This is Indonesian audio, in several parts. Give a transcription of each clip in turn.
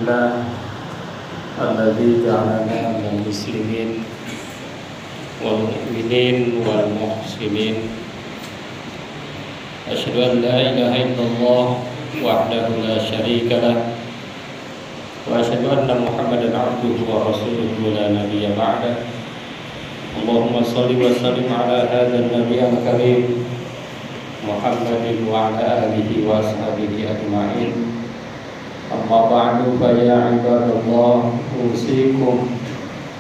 لله الذي جعلنا من المسلمين والمؤمنين والمحسنين. أشهد أن لا إله إلا الله وحده لا شريك له وأشهد أن محمدا عبده ورسوله لا نبي بعده. اللهم صل وسلم على هذا النبي الكريم محمد وعلى آله وأصحابه أجمعين. أما بعد فيا عباد الله أوصيكم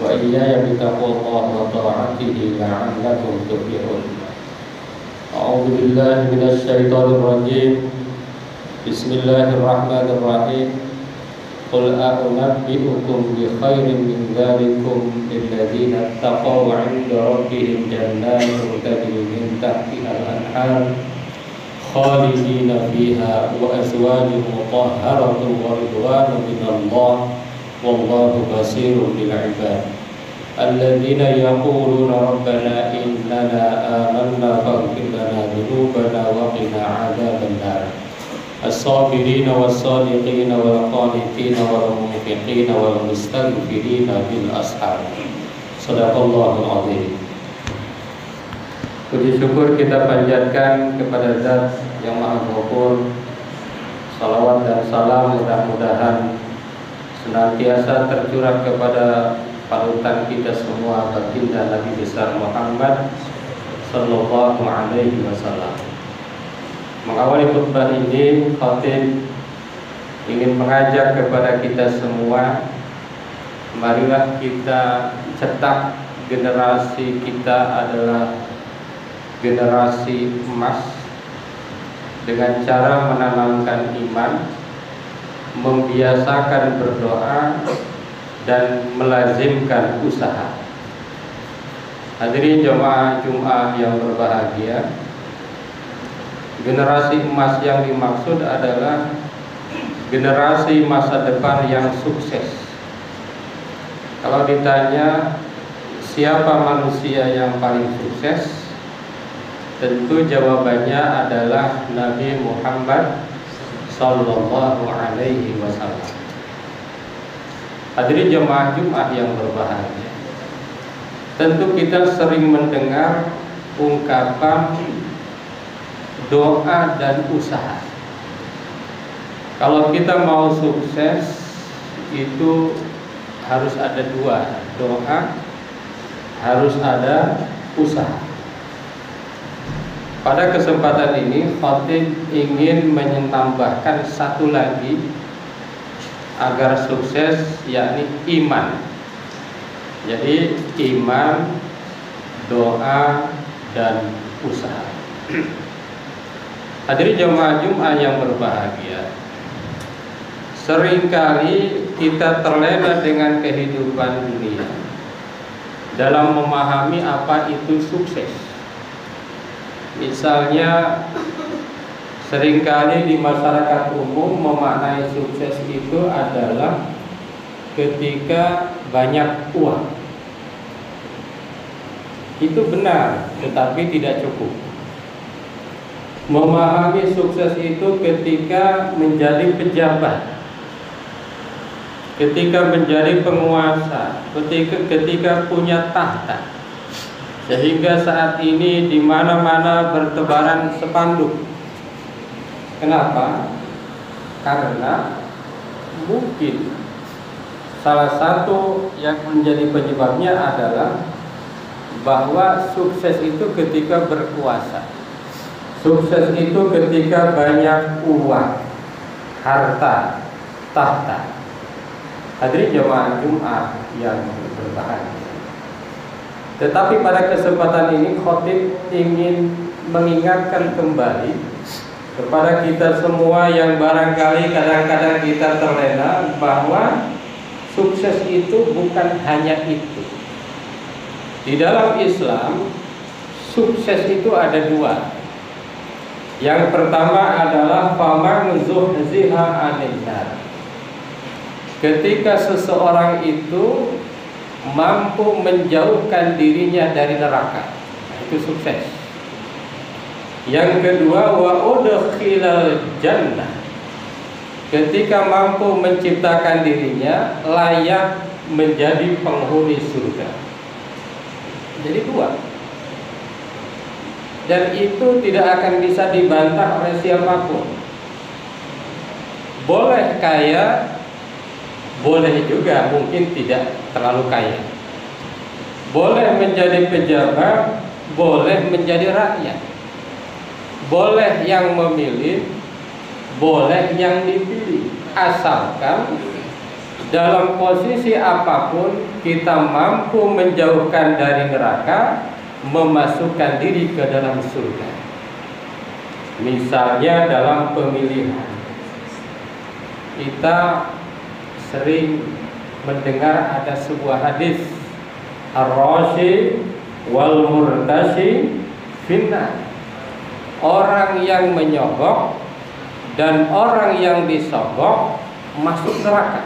وإياي بتقوى الله وطاعته لعلكم تفلحون. أعوذ بالله من الشيطان الرجيم. بسم الله الرحمن الرحيم. قل أنبئكم بخير من ذلكم للذين اتقوا عند ربهم جنات تجري من تحتها الأنهار خالدين فيها وأزواج مطهرة ورضوان من الله والله بصير بالعباد. الذين يقولون ربنا إننا آمنا فاغفر لنا ذنوبنا وقنا عذاب النار. الصابرين والصادقين والقانتين والمنفقين والمستغفرين بالأسحار. Sadaqallahul azim. Puji syukur kita panjatkan kepada Zat yang Maha Ghafur. Salawat dan salam mudah-mudahan senantiasa tercurah kepada panutan kita semua, baginda Nabi besar Muhammad sallallahu alaihi wasallam. Mengawali khutbah ini, khatib ingin mengajak kepada kita semua, marilah kita cetak generasi kita adalah generasi emas dengan cara menanamkan iman, membiasakan berdoa dan melazimkan usaha. Hadirin jemaah Jumat yang berbahagia, generasi emas yang dimaksud adalah generasi masa depan yang sukses. Kalau ditanya siapa manusia yang paling sukses, tentu jawabannya adalah Nabi Muhammad sallallahu alaihi wasallam. Hadirin jemaah Jumat yang berbahagia, tentu kita sering mendengar ungkapan doa dan usaha. Kalau kita mau sukses itu harus ada dua, doa, harus ada usaha. Pada kesempatan ini khatib ingin menambahkan satu lagi agar sukses, yakni iman. Jadi iman, doa, dan usaha. Hadirin jemaah Jumat yang berbahagia, seringkali kita terlena dengan kehidupan dunia dalam memahami apa itu sukses. Misalnya, seringkali di masyarakat umum memaknai sukses itu adalah ketika banyak uang. Itu benar, tetapi tidak cukup. Memahami sukses itu ketika menjadi pejabat, ketika menjadi penguasa, ketika punya tahta, sehingga saat ini di mana-mana bertebaran spanduk. Kenapa? Karena mungkin salah satu yang menjadi penyebabnya adalah bahwa sukses itu ketika berkuasa. Sukses itu ketika banyak uang, harta, tahta. Hadirin jemaah Jumat yang berbahagia. Tetapi pada kesempatan ini khatib ingin mengingatkan kembali kepada kita semua yang barangkali kadang-kadang kita terlena bahwa sukses itu bukan hanya itu. Di dalam Islam, sukses itu ada dua. Yang pertama adalah faman zuhziha 'anil nar. Ketika seseorang itu mampu menjauhkan dirinya dari neraka, itu sukses. Yang kedua, wa udkhilal jannah. ketika mampu menciptakan dirinya layak menjadi penghuni surga. Jadi dua. Dan itu tidak akan bisa dibantah oleh siapapun. Boleh kaya, boleh juga mungkin tidak terlalu kaya. Boleh menjadi pejabat, boleh menjadi rakyat. Boleh yang memilih, boleh yang dipilih. Asalkan dalam posisi apapun kita mampu menjauhkan dari neraka, memasukkan diri ke dalam surga. Misalnya dalam pemilihan, kita sering mendengar ada sebuah hadis, ar-rashi wal murtashi finnar. Orang yang menyogok dan orang yang disogok masuk neraka.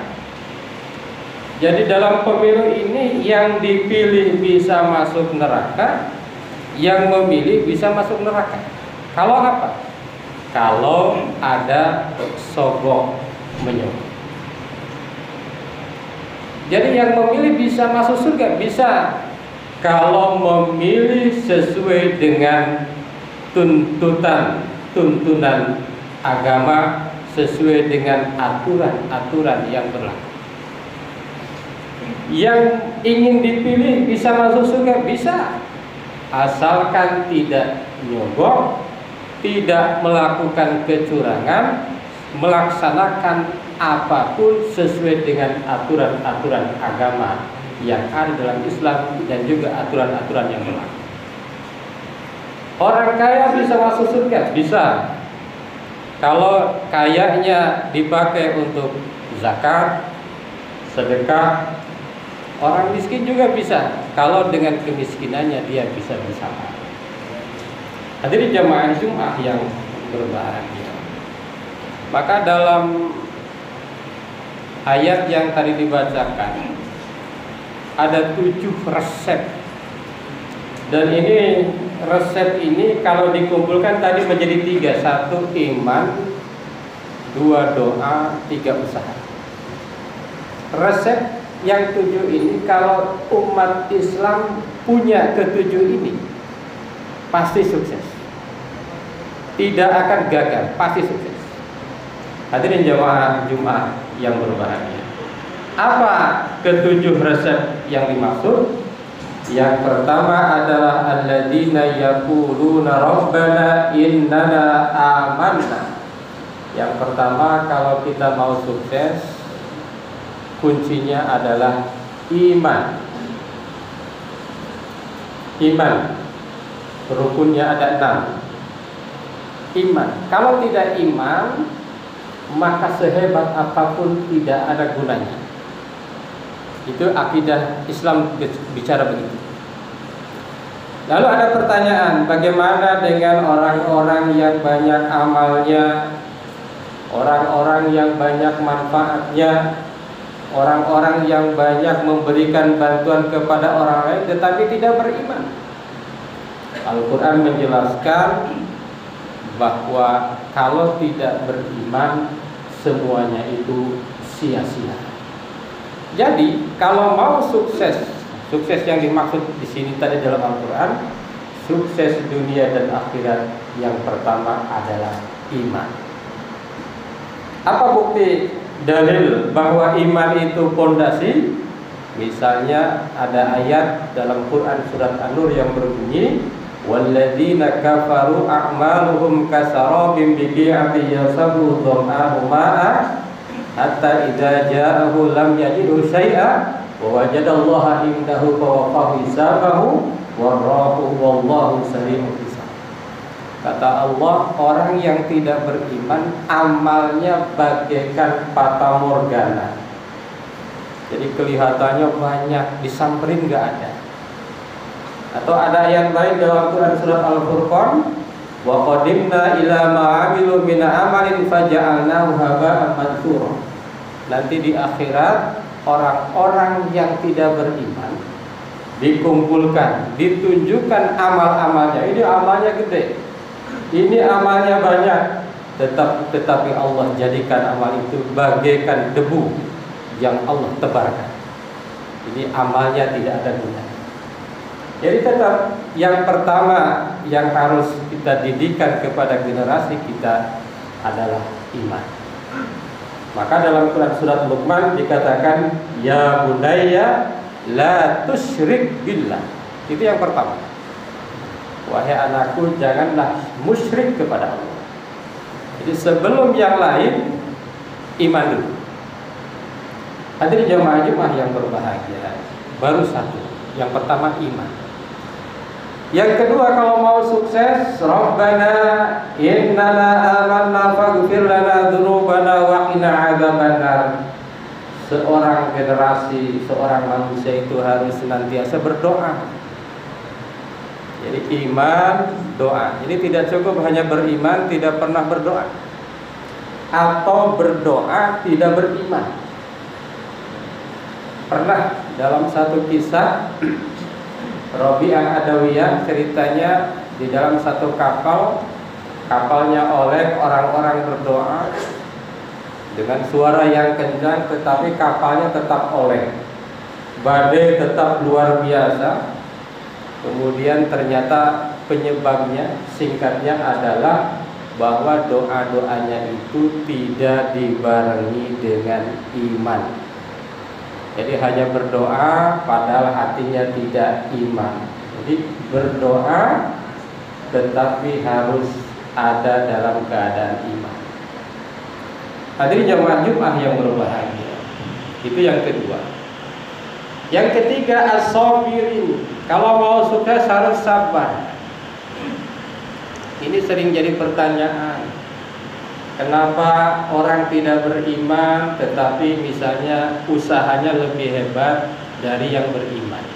Jadi dalam pemilu ini yang dipilih bisa masuk neraka, yang memilih bisa masuk neraka. Kalau apa? Kalau ada sogok menyogok. Jadi yang memilih bisa masuk surga, bisa kalau memilih sesuai dengan tuntunan agama, sesuai dengan aturan-aturan yang berlaku. Yang ingin dipilih bisa masuk surga, bisa, asalkan tidak nyogok, tidak melakukan kecurangan, melaksanakan apapun sesuai dengan aturan-aturan agama yang ada dalam Islam dan juga aturan-aturan yang berlaku. Orang kaya bisa masuk surga, bisa, kalau kayanya dipakai untuk zakat, sedekah. Orang miskin juga bisa, kalau dengan kemiskinannya dia bisa bersabar. Hadirin jamaah Jumat yang berbahagia. Maka dalam ayat yang tadi dibacakan ada 7 resep. Dan ini resep ini kalau dikumpulkan tadi menjadi 3. 1 iman, 2 doa, 3 usaha. Resep yang 7 ini kalau umat Islam punya ke-7 ini pasti sukses. Tidak akan gagal, pasti sukses. Hadirin jamaah Jumat yang berbahagia. Apa ke-7 resep yang dimaksud? Yang pertama adalah alladzina yaquluna rabbana innana amanna. Yang pertama, kalau kita mau sukses, kuncinya adalah iman. Iman, rukunnya ada 6. Iman. Kalau tidak iman, maka sehebat apapun tidak ada gunanya. Itu akidah Islam bicara begitu. Lalu ada pertanyaan, bagaimana dengan orang-orang yang banyak amalnya, orang-orang yang banyak manfaatnya, orang-orang yang banyak memberikan bantuan kepada orang lain tetapi tidak beriman? Al-Quran menjelaskan bahwa kalau tidak beriman semuanya itu sia-sia. Jadi kalau mau sukses yang dimaksud di sini tadi dalam Al-Quran, sukses dunia dan akhirat, yang pertama adalah iman. Apa bukti dalil bahwa iman itu pondasi? Misalnya ada ayat dalam Quran surat An-Nur yang berbunyi, walladzina kafaru a'maluhum kasarabin biqi'atin yasabu dhama'u ma'a hatta idza ja'ahu lam yajidhu syai'a wa wajadallaha indahu fawafahu hisabahu warrahu wallahu sari'ul hisab. Kata Allah, orang yang tidak beriman amalnya bagaikan fata morgana. Jadi kelihatannya banyak, disamperin nggak ada. Atau ada ayat lain dalam Quran surat Al-Furqan, wa qadimna ila ma 'amilu min amalin faja'alnahu haba'an mansura. Nanti di akhirat orang-orang yang tidak beriman dikumpulkan, ditunjukkan amal-amalnya. Ini amalnya gede, ini amalnya banyak, tetapi Allah jadikan amal itu bagaikan debu yang Allah tebarkan. Jadi amalnya tidak ada gunanya. Jadi tetap yang pertama yang harus kita didikan kepada generasi kita adalah iman. Maka dalam Quran surat Luqman dikatakan, ya bunayya la tusyrik billah. Itu yang pertama. Wahai anakku, janganlah musyrik kepada Allah. Jadi sebelum yang lain, iman dulu. Hadirin jamaah Jumat yang berbahagia, baru satu. Yang pertama iman. Yang kedua, kalau mau sukses, Rabbana innana amanna faghfir lana dzunubana wa qina adzabannar. Seorang generasi, seorang manusia itu harus senantiasa berdoa. Jadi iman, doa. Ini tidak cukup hanya beriman, tidak pernah berdoa, atau berdoa tidak beriman. Pernah dalam satu kisah Rabi'ah Adawiyah, ceritanya di dalam satu kapalnya oleh orang-orang berdoa dengan suara yang kencang, tetapi kapalnya tetap oleh, badai tetap luar biasa. Kemudian ternyata penyebabnya, singkatnya adalah bahwa doa-doanya itu tidak dibarengi dengan iman. Jadi hanya berdoa padahal hatinya tidak iman. Jadi berdoa tetapi harus ada dalam keadaan iman. Hadirin jamaah Jumat yang berbahagia. Itu yang kedua. Yang ketiga, as-sabirin. Kalau mau sukses harus sabar. Ini sering jadi pertanyaan. Kenapa orang tidak beriman tetapi misalnya usahanya lebih hebat dari yang beriman?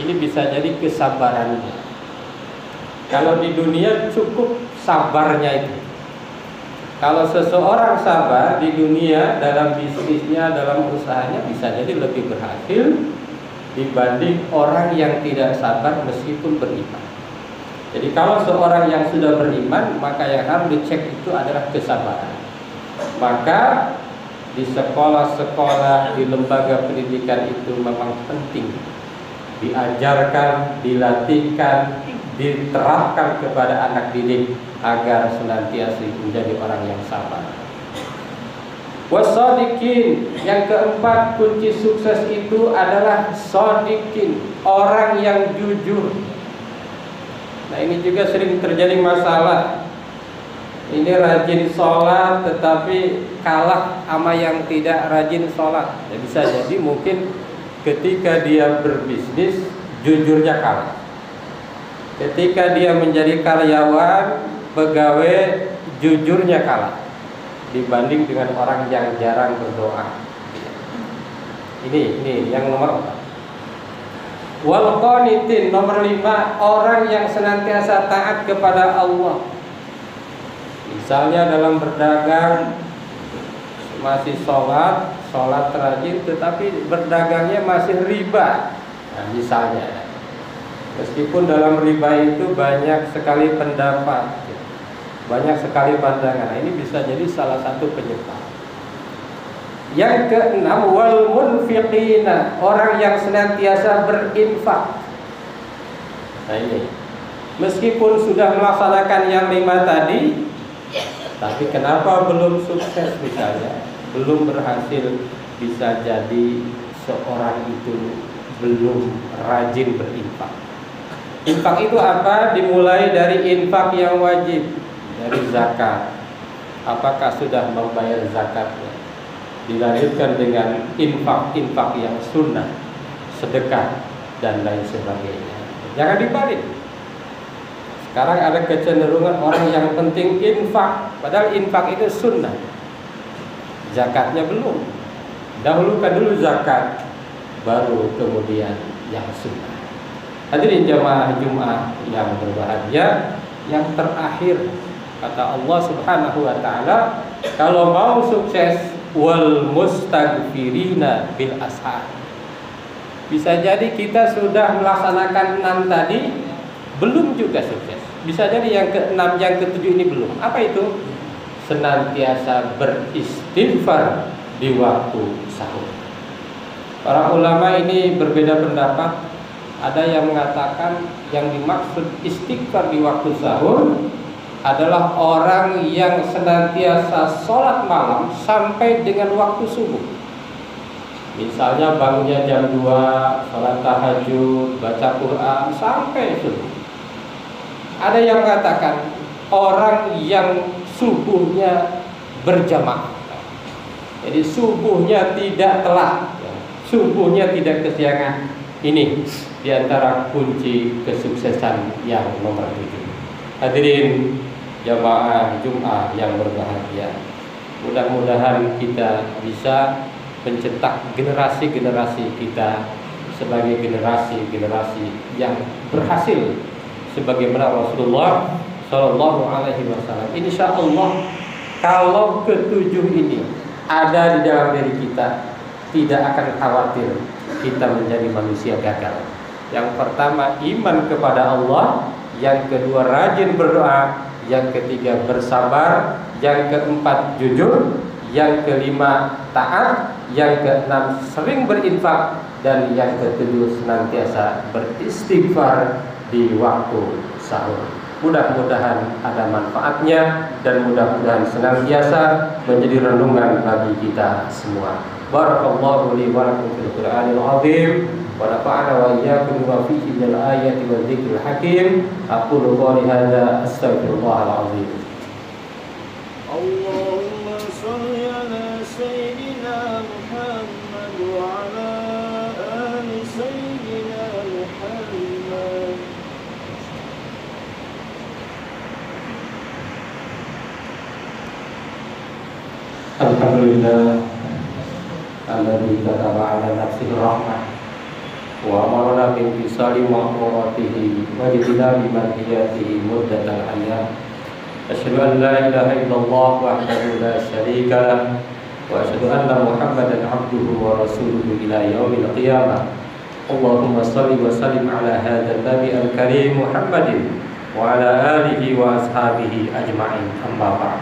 Ini bisa jadi kesabarannya. Kalau di dunia cukup sabarnya itu. Kalau seseorang sabar di dunia, dalam bisnisnya, dalam usahanya, bisa jadi lebih berhasil dibanding orang yang tidak sabar meskipun beriman. Jadi kalau seorang yang sudah beriman, maka yang harus dicek itu adalah kesabaran. Maka di sekolah-sekolah, di lembaga pendidikan itu memang penting diajarkan, dilatihkan, diterapkan kepada anak didik agar senantiasa menjadi orang yang sabar. Wasadiqin. Yang keempat, kunci sukses itu adalah sadiqin, orang yang jujur. Nah, ini juga sering terjadi masalah. Ini rajin sholat tetapi kalah sama yang tidak rajin sholat. Ya, bisa jadi mungkin ketika dia berbisnis jujurnya kalah. Ketika dia menjadi karyawan, pegawai, jujurnya kalah dibanding dengan orang yang jarang berdoa. Ini yang nomor 4. Wal qanitin, nomor 5, orang yang senantiasa taat kepada Allah. Misalnya dalam berdagang masih sholat rajin tetapi berdagangnya masih riba. Nah, misalnya meskipun dalam riba itu banyak sekali pendapat, banyak sekali pandangan. Nah, ini bisa jadi salah satu penyebab. Yang keenam, wal munfiqina, orang yang senantiasa berinfak. Nah, ini meskipun sudah melaksanakan yang 5 tadi, tapi kenapa belum sukses misalnya, belum berhasil, bisa jadi seorang itu belum rajin berinfak. Infak itu apa? Dimulai dari infak yang wajib, dari zakat. Apakah sudah membayar zakatnya? Dilanjutkan dengan infak yang sunnah, sedekah dan lain sebagainya. Jangan dibalik. Sekarang ada kecenderungan orang yang penting infak, padahal infak itu sunnah. Zakatnya belum. Dahulukan dulu zakat, baru kemudian yang sunnah. Hadirin jamaah Jumat yang berbahagia, yang terakhir kata Allah Subhanahu wa taala, kalau mau sukses, wal mustaghfirina bil ashar. Bisa jadi kita sudah melaksanakan 6 tadi, belum juga sukses. Bisa jadi yang keenam, yang ketujuh ini belum. Apa itu? Senantiasa beristighfar di waktu sahur. Para ulama ini berbeda pendapat. Ada yang mengatakan yang dimaksud istighfar di waktu sahur adalah orang yang senantiasa sholat malam sampai dengan waktu subuh. Misalnya bangunnya jam 2, sholat tahajud, baca Quran sampai subuh. Ada yang mengatakan orang yang subuhnya berjamaah. Jadi subuhnya tidak telat, subuhnya tidak kesiangan. Ini diantara kunci kesuksesan yang nomor 7. Hadirin jamaah Jumat yang berbahagia, mudah-mudahan kita bisa mencetak generasi-generasi kita sebagai generasi-generasi yang berhasil sebagaimana Rasulullah Shallallahu Alaihi Wasallam. Insya Allah kalau ketujuh ini ada di dalam diri kita, tidak akan khawatir kita menjadi manusia gagal. Yang pertama iman kepada Allah, yang kedua rajin berdoa, yang ketiga bersabar, yang keempat jujur, yang kelima taat, yang keenam sering berinfak, dan yang ketujuh senantiasa beristighfar di waktu sahur. Mudah-mudahan ada manfaatnya dan mudah-mudahan senantiasa menjadi renungan bagi kita semua. Barakallahu li wa lakum fil Qur'anil azim wa nafa'ana wa iyyakum bima fihi minal ayati wa dzikril hakim. Aqulu qouli hadza astaghfirullahal azim. Allahumma shalli ala sayyidina Muhammad wa ala ali sayyidina Muhammad. Alhamdulillah alladzi kataba ala nafsihi rahmah wa amarna bi imtisali ma'muratihi wa jidina bi manhiyatihi muddatal hayat. Asyhadu an la ilaha illallah wahdahu la syarika lah wa asyhadu anna Muhammadan abduhu wa rasuluhu ila yaumil qiyamah. Allahumma shalli wa sallim ala hadzal nabi al-karim Muhammadin wa ala alihi wa ashabihi ajma'in. Amma ba'd.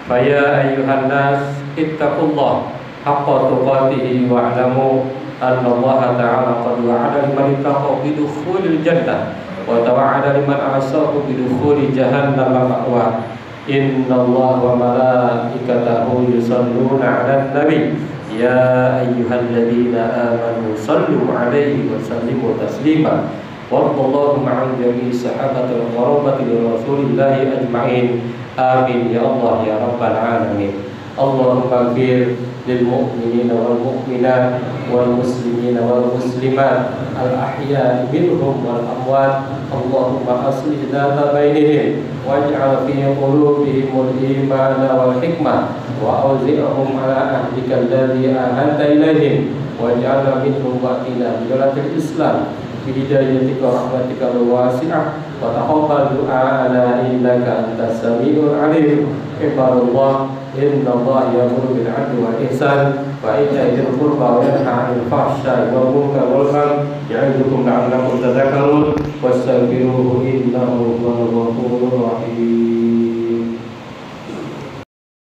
Faya ayyuhan nas ittaqullah haqqa tuqatih wa'lamu anna Allah ta'ala qad wa'ada liman ittaqa bidukhulil jannah wa tawa'ada liman 'asahu bidukhuli jahannam ma'wa. Inna Allah wa malaikatahu yusalluna 'alan nabi ya ayyuhalladzina amanu sallu 'alaihi wa sallimu taslima. Wallahu ma'al jami'i sahabatil qarabati rasulillahi ajma'in. Amin ya Allah ya rabbal alamin. Allahumma ighfir lil mu'minina wal mu'minat wal muslimina wal muslimat al ahya'i minhum wal amwat. Allahumma aslih dzata bainihim waj'al fi qulubihim al iman wal hikmah wa awzi'hum ala ahdika alladhi ahanta ilaihim waj'alna minhum waqina bi dalatil islam bihidayatika rahmatika wasi'ah wa taqabbal du'ana innaka antas samiul alim. Ibadallah innallaha ya'muru bil 'adli wal ihsan wa ita'i dzil qurba wa yanha 'anil fahsya'i wal munkari wal baghi ya'idukum la'allakum tadhakkarun wastaghfiruhu innahu huwal ghafurur rahim.